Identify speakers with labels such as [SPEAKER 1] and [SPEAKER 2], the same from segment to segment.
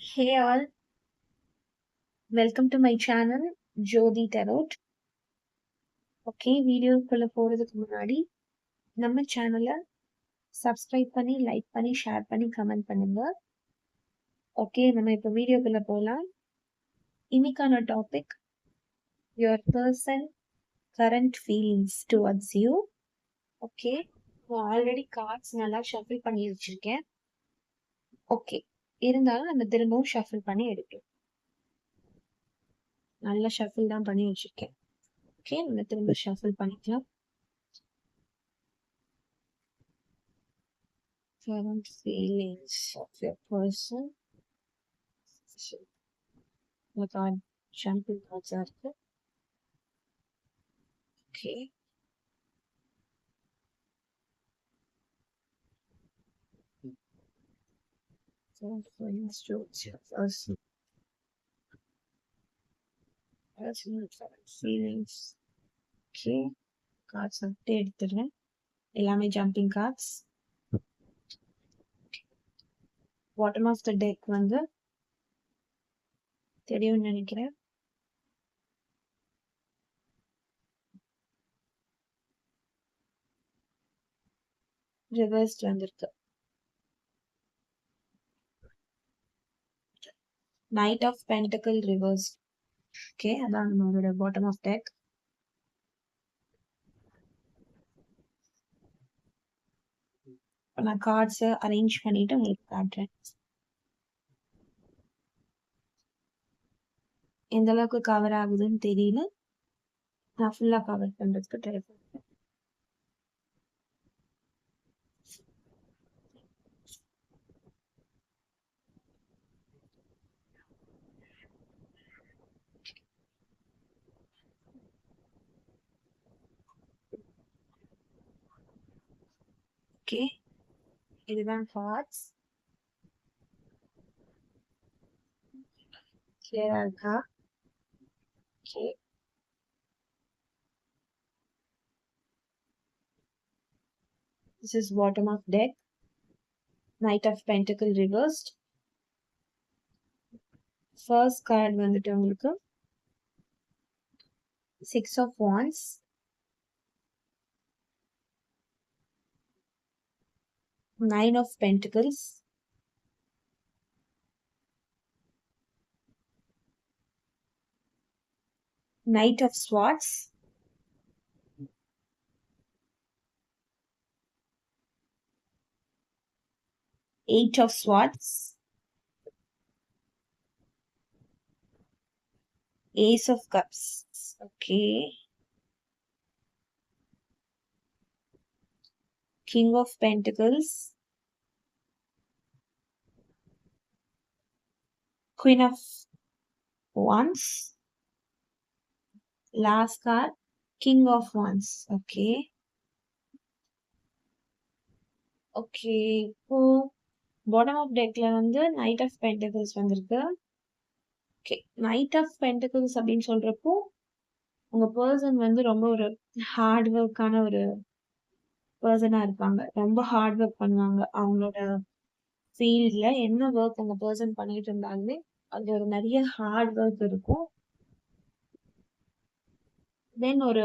[SPEAKER 1] Hey all, welcome to my channel Jodi Tarot. Okay வீடியோக்குள்ள போறதுக்கு முன்னாடி நம்ம சேனலை சப்ஸ்கிரைப் பண்ணி லைக் பண்ணி ஷேர் பண்ணி கமெண்ட் பண்ணுங்க. ஓகே நம்ம இப்போ வீடியோக்குள்ள போகலாம். இன்னைக்கான topic your person current feelings towards you. Okay நான் ஆல்ரெடி கார்ட்ஸ் நல்லா ஷஃபில் பண்ணி வச்சிருக்கேன். ஓகே இருந்தாலும் நம்ம திரும்பவும் ஷஃபில் பண்ணி எடுக்கலாம். நல்லா ஷஃபில் தான் பண்ணி வச்சிருக்கேன். ஓகே நம்ம திரும்ப ஷஃபில் பண்ணிக்கலாம். Current feelings of your person. The card jumping cards are there. Okay. So feelings towards your person. Personal feelings. Okay. Cards are எடுத்துறேன். எல்லாமே jumping cards. Bottom of the deck வந்து தெரியும்னு நினைக்கிறேன். Reversed வந்திருக்கு. Knight of Pentacle reversed. Okay, அதான் நம்மளோட bottom of deck. நான் கார்ட்ஸை arrange பண்ணிட்டு உங்களுக்கு காட்டுறேன். எந்த அளவுக்கு கவர் ஆகுதுன்னு தெரியல. நான் ஃபுல்லா கவர் பண்றதுக்கு ட்ரை பண்றேன். ஓகே இதுதான் கார்ட்ஸ். கிளியரா இருக்கா? Okay this is bottom of deck. Knight of Pentacle reversed. First card வந்துட்டு உங்களுக்கு Six of Wands. Nine of Pentacles. Knight of Swords. Eight of Swords. Ace of Cups. Okay. King of Pentacles. Queen of Wands. Last card King of Wands. Okay. Okay இப்போ bottom of டெக்ல வந்து night of pentacles வந்திருக்கு. Okay night of pentacles அப்படின்னு சொல்றப்போ உங்க person வந்து ரொம்ப ஒரு heart ஒர்க்கான ஒரு பர்சனா இருப்பாங்க. ரொம்ப ஹார்ட் ஒர்க் பண்ணுவாங்க. அவங்களோட ஃபீல்ட்ல என்ன ஒர்க் உங்க பர்சன் பண்ணிட்டு இருந்தாலுமே அது ஒரு நிறைய ஹார்ட் ஒர்க் இருக்கும். தென் ஒரு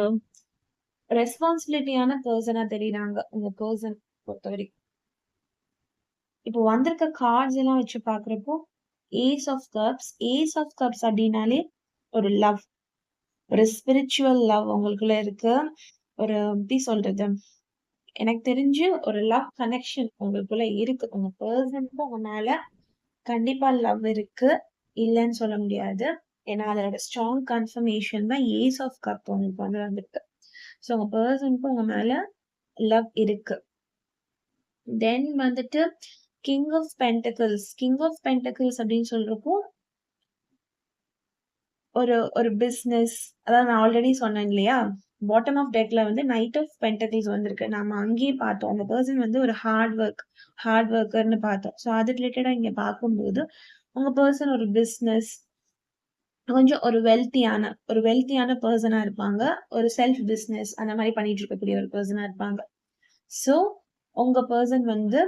[SPEAKER 1] ரெஸ்பான்சிபிலிட்டியான பர்சனா தெரியுறாங்க உங்க பர்சன் பொறுத்த வரைக்கும். இப்போ வந்திருக்க கார்ட்ஸ் எல்லாம் வச்சு பாக்குறப்போ ace of cups. Ace of cups அப்படின்னாலே ஒரு லவ், ஒரு ஸ்பிரிச்சுவல் லவ் உங்களுக்குள்ள இருக்கு. ஒரு எப்படி சொல்றது, எனக்கு தெரிஞ்சு ஒரு லவ் கனெக்ஷன் உங்களுக்குள்ள இருக்கு. உங்க பர்சனுக்கு உங்க மேல கண்டிப்பா லவ் இருக்கு, இல்லைன்னு சொல்ல முடியாது. ஏன்னா அதோட ஸ்ட்ராங் கன்ஃபர்மேஷன் தான் ஏஸ் ஆஃப் கப் உங்களுக்கு வந்து வந்திருக்கு. ஸோ உங்க பர்சனுக்கு உங்க மேல லவ் இருக்கு. தென் வந்துட்டு king of pentacles. King of pentacles அப்படின்னு சொல்றப்போ ஒரு ஒரு பிஸ்னஸ், அதாவது நான் ஆல்ரெடி சொன்னேன் இல்லையா, பாட்டம் ஆஃப் டெக்ல வந்து நைட் ஆஃப் பென்டக்கிள்ஸ் வந்திருக்கு. நம்ம அங்கேயே பார்த்தோம் அந்த பர்சன் வந்து ஒரு ஹார்ட் ஒர்க்கர்னு பார்த்தோம். ஸோ அது ரிலேட்டடா இங்க பார்க்கும்போது உங்க பர்சன் ஒரு பிஸ்னஸ், கொஞ்சம் ஒரு வெல்த்தியான பர்சனா இருப்பாங்க. ஒரு செல்ஃப் பிஸ்னஸ் அந்த மாதிரி பண்ணிட்டு இருக்கக்கூடிய ஒரு பர்சனா இருப்பாங்க. ஸோ உங்க பர்சன் வந்து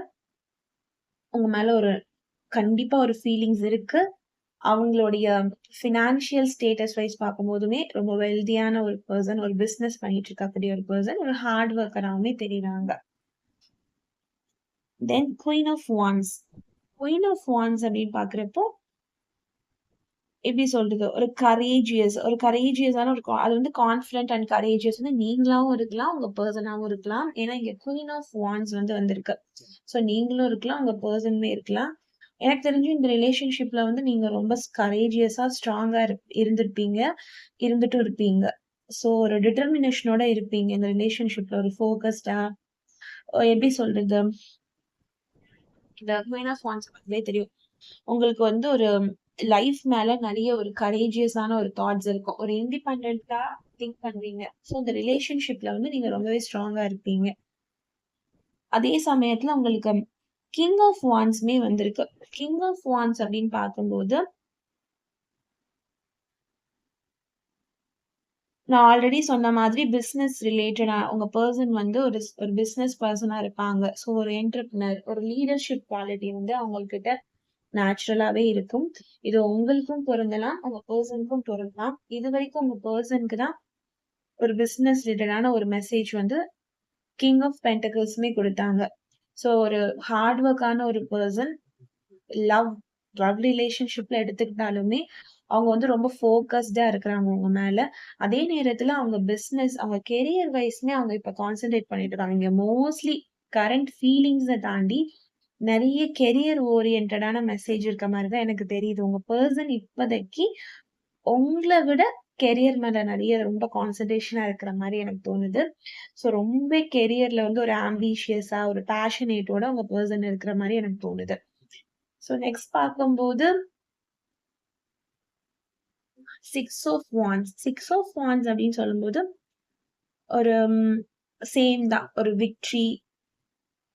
[SPEAKER 1] உங்க மேல ஒரு கண்டிப்பா ஒரு ஃபீலிங்ஸ் இருக்கு. அவங்களுடைய ஃபினான்ஷியல் ஸ்டேட்டஸ் வைஸ் பார்க்கும்போதுமே ரொம்ப வெல்தியான ஒரு பெர்சன், ஒரு பிசினஸ் பண்ணிட்டு இருக்கக்கூடிய ஒரு பெர்சன், ஒரு ஹார்ட் ஒர்க்கராவுமே தெரியுறாங்க. Then queen of wands. Queen of wands அப்படின்னு பார்க்குறப்போ, எப்படி சொல்றது? ஒரு கரேஜியஸான அது வந்து கான்ஃபிடென்ட் அண்ட் கரேஜியஸ் வந்து நீங்களாவும் இருக்கலாம், உங்க பெர்சனாவும் இருக்கலாம். ஏன்னா இங்க குயின் ஆஃப் வாண்ட்ஸ் வந்து வந்திருக்கு. ஸோ நீங்களும் இருக்கலாம், உங்க பெர்சனுமே இருக்கலாம். எனக்கு தெரிஞ்சு இந்த ரிலேஷன்ஷிப்ல வந்து நீங்க ரொம்ப கரேஜியஸா, ஸ்ட்ராங்கா இருந்திருப்பீங்க. இருந்துட்டும் இருப்பீங்க. ஸோ ஒரு டிட்டர்மினேஷனோட இருப்பீங்க இந்த ரிலேஷன்ஷிப்ல. ஒரு ஃபோகஸ்டா எப்படி சொல்றது? இந்த குயின் ஆஃப் வாண்ட்ஸ் பார்த்தாலே தெரியும். உங்களுக்கு வந்து ஒரு லைஃப் மேல நெறைய ஒரு கரேஜியஸான ஒரு தாட்ஸ் இருக்கும். ஒரு இண்டிபெண்டன்ட்டா திங்க் பண்ணுவீங்க. ஸோ இந்த ரிலேஷன்ஷிப்ல வந்து நீங்க ரொம்பவே ஸ்ட்ராங்கா இருப்பீங்க. அதே சமயத்துல உங்களுக்கு கிங் ஆஃப் வாண்ட்ஸ்மே வந்திருக்கு. கிங் ஆஃப் வாண்ட்ஸ் அப்படின்னு பார்க்கும்போது, நான் ஆல்ரெடி சொன்ன மாதிரி பிசினஸ் ரிலேட்டடா உங்க பெர்சன் வந்து ஒரு பிசினஸ் பெர்சனா இருப்பாங்க. ஸோ ஒரு என்டர்பிரினர், ஒரு லீடர்ஷிப் குவாலிட்டி வந்து அவங்ககிட்ட நேச்சுரலாவே இருக்கும். இது உங்களுக்கும் பொருந்தலாம், உங்க பெர்சனுக்கும் பொருந்தலாம். இதுவரைக்கும் உங்க பெர்சனுக்கு தான் ஒரு பிசினஸ் ரிலேட்டடான ஒரு மெசேஜ் வந்து கிங் ஆஃப் பென்டக்கிள்ஸ்மே குடுத்தாங்க. ஸோ ஒரு ஹார்ட் ஒர்க்கான ஒரு பெர்சன், லவ் லவ் ரிலேஷன்ஷிப்ல எடுத்துக்கிட்டாலுமே, அவங்க வந்து ரொம்ப ஃபோக்கஸ்டா இருக்கிறாங்க உங்க மேல. அதே நேரத்துல அவங்க பிசினஸ், அவங்க கெரியர் வைஸ்மே அவங்க இப்ப கான்சன்ட்ரேட் பண்ணிட்டு இருக்காங்க. இங்க மோஸ்ட்லி கரண்ட் ஃபீலிங்ஸ தாண்டி நெறைய கெரியர் ஓரியன்டடான மெசேஜ் இருக்க மாரி தான் எனக்கு தெரியுது. உங்க பெர்சன் இப்போதைக்கு உங்கள விட கெரியர் மேல நெறைய ரொம்ப கான்சன்ட்ரேஷனா இருக்கிற மாரி எனக்கு தோணுது. ஸோ ரொம்ப கெரியர்ல வந்து ஒரு ஆம்பிஷியஸா, ஒரு பேஷனேட்டோட உங்க பெர்சன் இருக்கிற மாரி எனக்கு தோணுது. ஸோ நெக்ஸ்ட் பார்க்கும்போது 6 ஆஃப் வாண்ட்ஸ் அப்படின்னு சொல்லும்போது, ஒரு சேம் தான். ஒரு விக்டரி,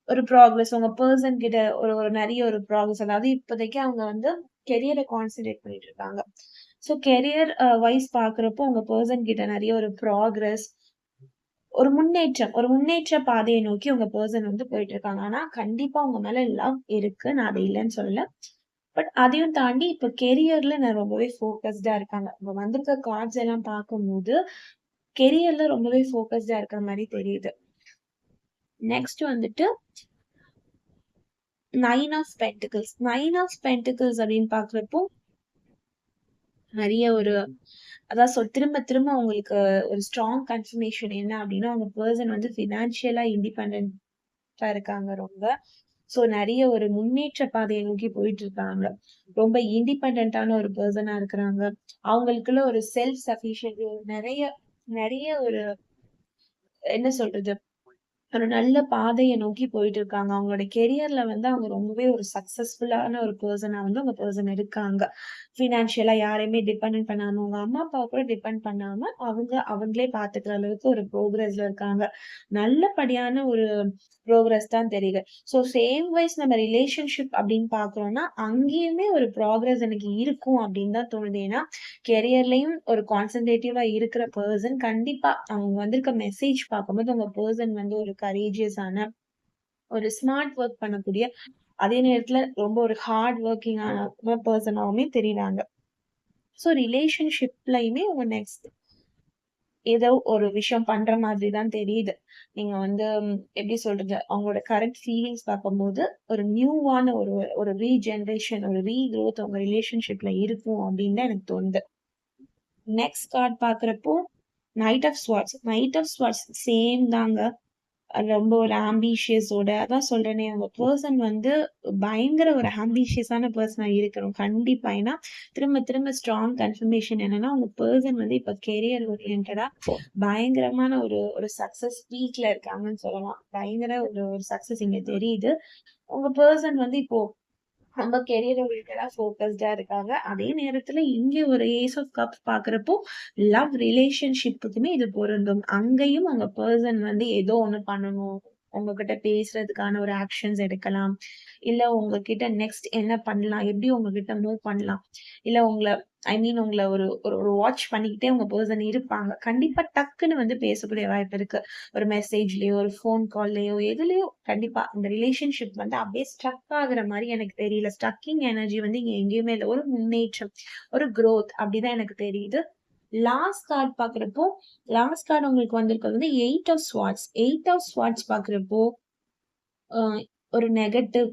[SPEAKER 1] ஒரு ப்ராக்ரஸ் உங்க பெர்சன் கிட்ட ஒரு ஒரு நெறைய ஒரு ப்ராக்ரஸ். அதாவது இப்போதைக்கு அவங்க வந்து கெரியர கான்சன்ட்ரேட் பண்ணிட்டு இருக்காங்க. ஸோ கெரியர் வைஸ் பார்க்குறப்போ உங்க பெர்சன் கிட்ட நெறைய ஒரு ப்ராக்ரஸ், ஒரு முன்னேற்ற பாதையை நோக்கி உங்க பெர்சன் வந்து போயிட்டு இருக்காங்க. ஆனா கண்டிப்பா உங்க மேல லவ் இருக்கு. நான் அத இல்லன்னு சொல்லல. பட் அதையும் தாண்டி இப்ப கெரியர்ல நான் ரொம்பவே ஃபோக்கஸ்டா இருக்காங்க. இப்ப வந்திருக்க கார்ட்ஸ் எல்லாம் பார்க்கும்போது, கெரியர்ல ரொம்பவே ஃபோக்கஸ்டா இருக்கிற மாரி தெரியுது. நெக்ஸ்ட் வந்துட்டு 9 ஆஃப் பென்டிகிள்ஸ். 9 ஆஃப் பென்டிகிள்ஸ் அப்படின்னு பார்க்குறப்போ, நெறைய ஒரு அதான் திரும்ப திரும்ப உங்களுக்கு ஒரு ஸ்ட்ராங் கன்ஃபர்மேஷன் என்ன அப்படின்னா, உங்க பெர்சன் வந்து ஃபினான்ஷியலா இண்டிபெண்டன்ட்டா இருக்காங்க ரொம்ப. ஸோ நெறைய ஒரு முன்னேற்ற பாதையை நோக்கி போயிட்டு இருக்காங்க. ரொம்ப இண்டிபெண்டன்ட்டான ஒரு பெர்சனா இருக்கிறாங்க. அவங்களுக்குள்ள ஒரு செல்ஃப் சஃபிஷியன்சி நெறைய நெறைய ஒரு என்ன சொல்றது? ஒரு நல்ல பாதைய நோக்கி போயிட்டு இருக்காங்க. அவங்களோட கெரியர்ல வந்து அவங்க ரொம்பவே ஒரு சக்சஸ்ஃபுல்லான ஒரு பெர்சனா வந்து உங்க பெர்சன் இருக்காங்க. ஃபினான்ஷியலா யாரையுமே டிபெண்டன்ட் பண்ணாம, உங்க அம்மா, அப்பாவ கூட டிபெண்ட் பண்ணாம, அவங்களே பார்த்துக்கிற அளவுக்கு ஒரு ப்ரோகிரஸ்ல இருக்காங்க. நல்லபடியான ஒரு ப்ரோகிரஸ் தான் தெரியுது. ஸோ சேம் வைஸ் நம்ம ரிலேஷன்ஷிப் அப்படின்னு பார்க்குறோம்னா, அங்கேயுமே ஒரு ப்ராக்ரஸ் எனக்கு இருக்கும் அப்படின்னு தான் தோணுது. ஏன்னா, கெரியர்லயும் ஒரு கான்சன்ட்ரேட்டிவா இருக்கிற பெர்சன் கண்டிப்பா அவங்க வந்திருக்க மெசேஜ் பார்க்கும்போது உங்க பெர்சன் வந்து ஒரு கரேஜியஸான, ஒரு ஸ்மார்ட் ஒர்க் பண்ணக்கூடிய, அதே நேரத்துல ரொம்ப ஒரு ஹார்ட் ஒர்க்கிங்கான பெர்சனாவுமே தெரியுறாங்க. ஸோ ரிலேஷன்ஷிப்லயுமே உங்க நெக்ஸ்ட் ஏதோ ஒரு விஷயம் பண்ற மாதிரி தான் தெரியுது. நீங்க வந்து எப்படி சொல்றது? அவங்களோட கரண்ட் ஃபீலிங்ஸ் பார்க்கும்போது, ஒரு நியூவான ஒரு ஒரு ரீஜெனரேஷன், ஒரு ரீக்ரோத் உங்க ரிலேஷன்ஷிப்ல இருக்கும் அப்படின்னு தான் எனக்கு தோணுது. நெக்ஸ்ட் கார்ட் பார்க்குறப்போ, knight of swords. Knight of swords same தாங்க. அது ரொம்ப ஒரு ஆம்பிஷியஸோட அதான் சொல்றேனே, உங்க பெர்சன் வந்து பயங்கர ஒரு ஆம்பிஷியஸான பெர்சனா இருக்கணும். கண்டிப்பா. ஏன்னா, திரும்ப திரும்ப ஸ்ட்ராங் கன்ஃபர்மேஷன் என்னன்னா, உங்க பெர்சன் வந்து இப்ப கெரியர் ஓரியன்டடா பயங்கரமான ஒரு ஒரு சக்சஸ் பீக்ல இருக்காங்கன்னு சொல்லலாம். பயங்கர ஒரு ஒரு சக்சஸ் இங்க தெரியுது. உங்க பெர்சன் வந்து இப்போ ரொம்ப கெரியர் ஓரியன்டடா ஃபோக்கஸ்டா இருக்காங்க. அதே நேரத்துல இங்க ஒரு ஏஸ் ஆஃப் கப்ஸ் பார்க்குறப்போ, லவ் ரிலேஷன்ஷிப்புக்குமே இது பொருந்தும். அங்கேயும் உங்க பெர்சன் வந்து ஏதோ ஒண்ணு பண்ணணும். உங்ககிட்ட பேசுறதுக்கான ஒரு ஆக்ஷன்ஸ் எடுக்கலாம். இல்ல உங்ககிட்ட நெக்ஸ்ட் என்ன பண்ணலாம்? எப்படி உங்ககிட்ட மூவ் பண்ணலாம்? இல்ல உங்கள ஒரு ஒரு ஒரு வாட்ச் பண்ணிக்கிட்டே உங்க பெர்சன் இருப்பாங்க. கண்டிப்பா டக்குன்னு வந்து பேசக்கூடிய வாய்ப்பு இருக்கு. ஒரு மெசேஜ்லயோ, ஒரு ஃபோன் கால்லயோ, எதுலயோ கண்டிப்பா இந்த ரிலேஷன்ஷிப் வந்து அப்படியே ஸ்ட்ரக் ஆகுற மாரி எனக்கு தெரியல. ஸ்ட்ரக்கிங் எனர்ஜி வந்து இங்க எங்கேயுமே இல்ல. ஒரு முன்னேற்றம், ஒரு குரோத் அப்படிதான் எனக்கு தெரியுது. லாஸ்ட் கார்ட் பாக்குறப்போ, லாஸ்ட் கார்ட் உங்களுக்கு வந்திருக்கிறது வந்து 8 ஆஃப் ஸ்வார்ட்ஸ். 8 ஆஃப் ஸ்வார்ட்ஸ் பாக்குறப்போ, அ ஒரு நெகட்டிவ்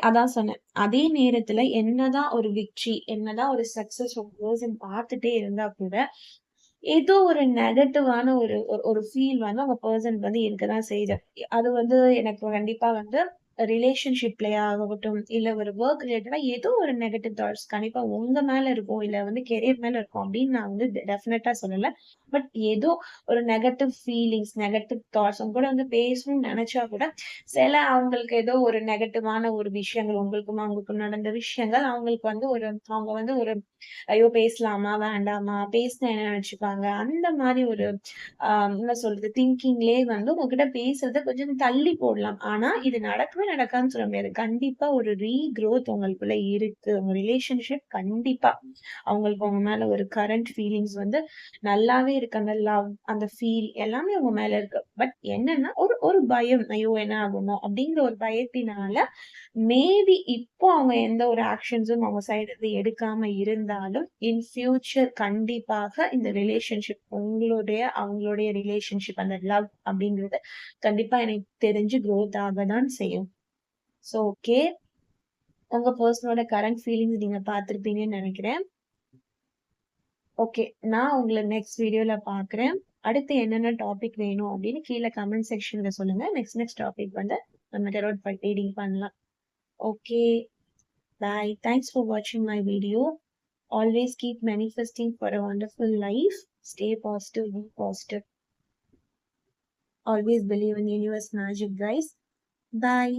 [SPEAKER 1] அதான் சொன்னேன். அதே நேரத்துல என்னதான் ஒரு வெற்றி, என்னதான் ஒரு சக்சஸ் உங்க பெர்சன் பார்த்துட்டே இருந்தா கூட, ஏதோ ஒரு நெகட்டிவான ஒரு ஒரு ஒரு ஃபீல் வந்து உங்க பெர்சனுக்கு வந்து இருக்கதான் செய்யுது. அது வந்து எனக்கு கண்டிப்பா வந்து ரிலேஷன்ஷிப்லயா ஆகட்டும், இல்ல ஒரு வொர்க் ரிலேட்டடா ஏதோ ஒரு நெகட்டிவ் தாட்ஸ் கண்டிப்பா உங்க மேல இருக்கும். இல்ல வந்து கெரியர் மேல இருக்கும் அப்படின்னு நான் வந்து டெஃபினட்டா சொல்லல. பட் ஏதோ ஒரு நெகட்டிவ் ஃபீலிங்ஸ், நெகட்டிவ் தாட்ஸ் உங்க கூட வந்து பேசணும்னு நெனச்சா கூட, சில அவங்களுக்கு ஏதோ ஒரு நெகட்டிவான ஒரு விஷயங்கள் அவங்களுக்கும் நடந்த விஷயங்கள் அவங்களுக்கு வந்து அவங்க வந்து ஒரு ஐயோ! பேசலாமா? வேண்டாமா? பேசினா என்ன நெனச்சுப்பாங்க? அந்த மாரி ஒரு என்ன சொல்றது? திங்கிங்லயே வந்து உங்ககிட்ட பேசுறத கொஞ்சம் தள்ளி போடலாம். ஆனா, இது நடக்கவே நடக்காதுன்னு சொல்ல முடியாது. கண்டிப்பா ஒரு ரீக்ரோத் உங்களுக்குள்ள இருக்கு. உங்க ரிலேஷன்ஷிப் கண்டிப்பா அவங்களுக்கு உங்க மேல ஒரு கரண்ட் ஃபீலிங்ஸ் வந்து நல்லாவே இருக்கு. அந்த லவ், அந்த ஃபீல் எல்லாமே உங்க மேல இருக்கு. பட் என்னன்னா, ஒரு ஒரு பயம். ஐயோ! என்ன ஆகுமோ? அப்படிங்கிற ஒரு பயத்தினால மேபி இப்போ அவங்க எந்த ஒரு ஆக்ஷன்ஸும் அவங்க சைடு இருந்து எடுக்காம இருந்தாலும், இன் ஃபியூச்சர் கண்டிப்பாக இந்த ரிலேஷன்ஷிப் அவங்களுடைய ரிலேஷன்ஷிப் அந்த லவ் அப்படிங்கிறது கண்டிப்பா எனக்கு தெரிஞ்சு குரோத் ஆக தான் செய்யும். So okay. உங்க பெர்சனோட கரண்ட் ஃபீலிங்ஸ் நீங்க பார்த்திருப்பீங்கன்னு நெனைக்கிறேன். ஓகே. நான் உங்கள நெக்ஸ்ட் வீடியோல பார்க்குறேன். அடுத்து என்னென்ன டாபிக் வேணும் அப்படின்னு கீழ கமெண்ட் செக்ஷன்ல சொல்லுங்க. நெக்ஸ்ட் டாபிக் வந்து நம்ம டெரோட் ரீடிங் பண்ணலாம். Okay. Bye. Thanks for watching my video. Always keep manifesting for a wonderful life. Stay positive, be positive. Always believe in universe magic, guys. Bye.